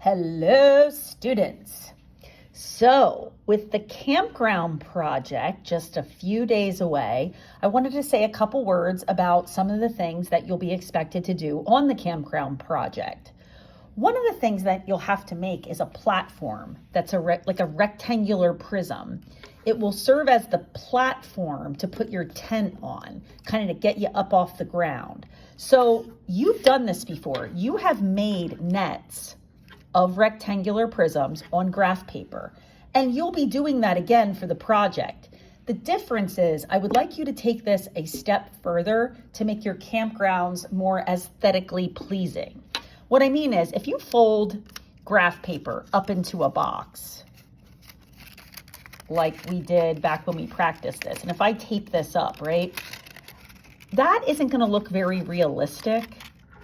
Hello, students. So, with the campground project just a few days away, I wanted to say a couple words about some of the things that you'll be expected to do on the campground project. One of the things that you'll have to make is a platform that's like a rectangular prism. It will serve as the platform to put your tent on, kind of to get you up off the ground. So you've done this before. You have made nets of rectangular prisms on graph paper, and you'll be doing that again for the project. The difference is I would like you to take this a step further to make your campgrounds more aesthetically pleasing. What I mean is if you fold graph paper up into a box, like we did back when we practiced this, and if I tape this up, right, that isn't going to look very realistic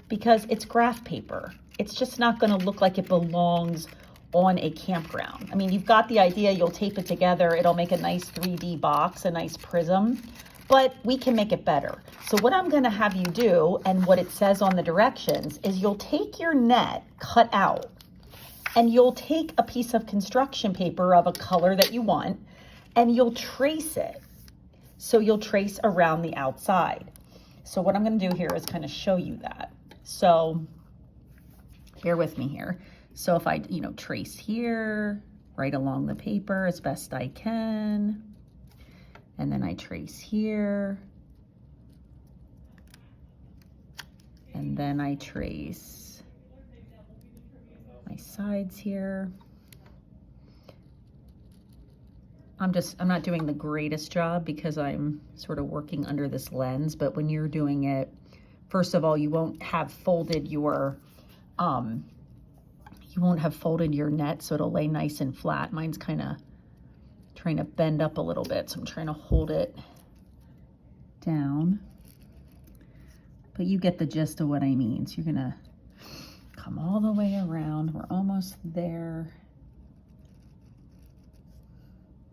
because it's graph paper. It's just not going to look like it belongs on a campground. I mean, you've got the idea, you'll tape it together, it'll make a nice 3D box, a nice prism, but we can make it better. So what I'm going to have you do, and what it says on the directions, is you'll take your net cut out, and you'll take a piece of construction paper of a color that you want, and you'll trace it. So you'll trace around the outside. So what I'm going to do here is kind of show you that. So bear with me here. So if I, trace here, right along the paper as best I can, and then I trace here, and then I trace my sides here. I'm not doing the greatest job because I'm sort of working under this lens, but when you're doing it, first of all, you won't have folded your net, so it'll lay nice and flat. Mine's kind of trying to bend up a little bit, so I'm trying to hold it down. But you get the gist of what I mean. So you're gonna come all the way around. We're almost there.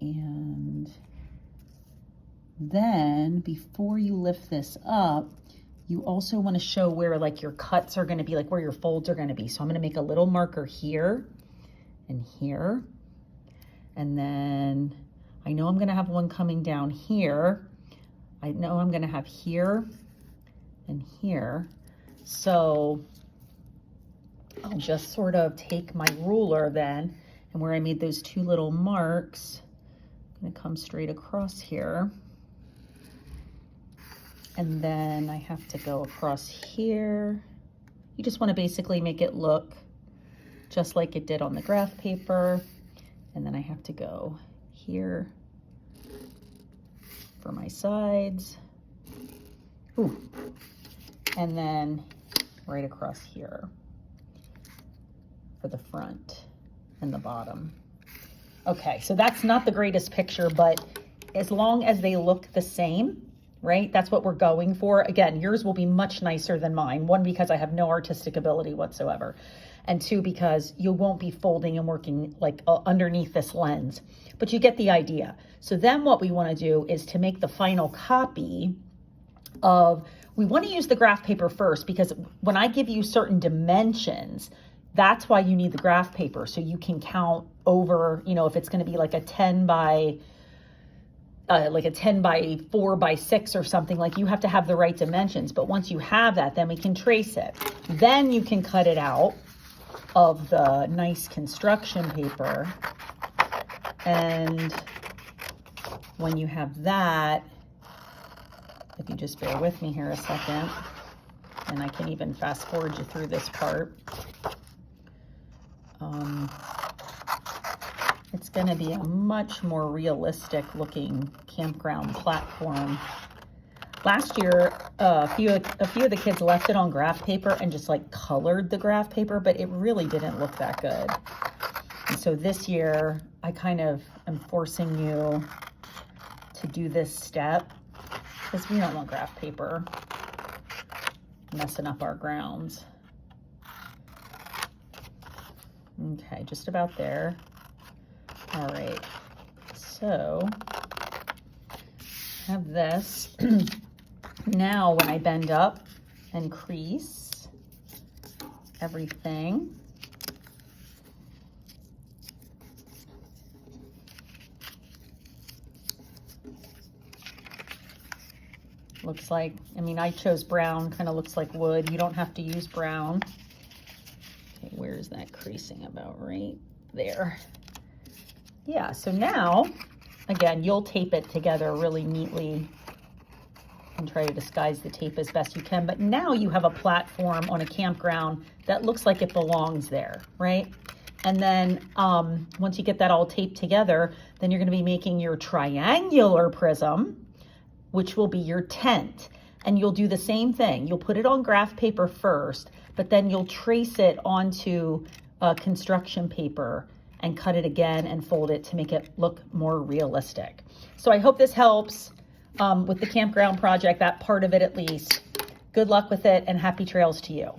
And then before you lift this up, you also want to show where like your cuts are going to be, like where your folds are going to be. So I'm going to make a little marker here and here. And then I know I'm going to have one coming down here. I know I'm going to have here and here. So I'll just sort of take my ruler then, and where I made those two little marks, I'm going to come straight across here. And then I have to go across here. You just want to basically make it look just like it did on the graph paper. And then I have to go here for my sides. Ooh. And then right across here for the front and the bottom. Okay, so that's not the greatest picture, but as long as they look the same, right? That's what we're going for. Again, yours will be much nicer than mine. One, because I have no artistic ability whatsoever. And two, because you won't be folding and working like underneath this lens, but you get the idea. So then what we want to do is to make the final copy of, we want to use the graph paper first, because when I give you certain dimensions, that's why you need the graph paper. So you can count over, if it's going to be like a 10 by 4 by 6 or something, like you have to have the right dimensions. But once you have that, then we can trace it. Then you can cut it out of the nice construction paper. And when you have that, if you just bear with me here a second, and I can even fast forward you through this part. It's going to be a much more realistic looking campground platform. Last year, a few of the kids left it on graph paper and just like colored the graph paper, but it really didn't look that good. And so this year, I kind of am forcing you to do this step because we don't want graph paper messing up our grounds. Okay, just about there. All right, so have this. Now when I bend up and crease everything, looks like. I mean, I chose brown, kind of looks like wood. You don't have to use brown. Okay, where's that creasing about? Right there. Yeah, so now, again, you'll tape it together really neatly and try to disguise the tape as best you can. But now you have a platform on a campground that looks like it belongs there, right? And then once you get that all taped together, then you're going to be making your triangular prism, which will be your tent. And you'll do the same thing. You'll put it on graph paper first, but then you'll trace it onto construction paper and cut it again and fold it to make it look more realistic. So I hope this helps with the campground project, that part of it at least. Good luck with it and happy trails to you.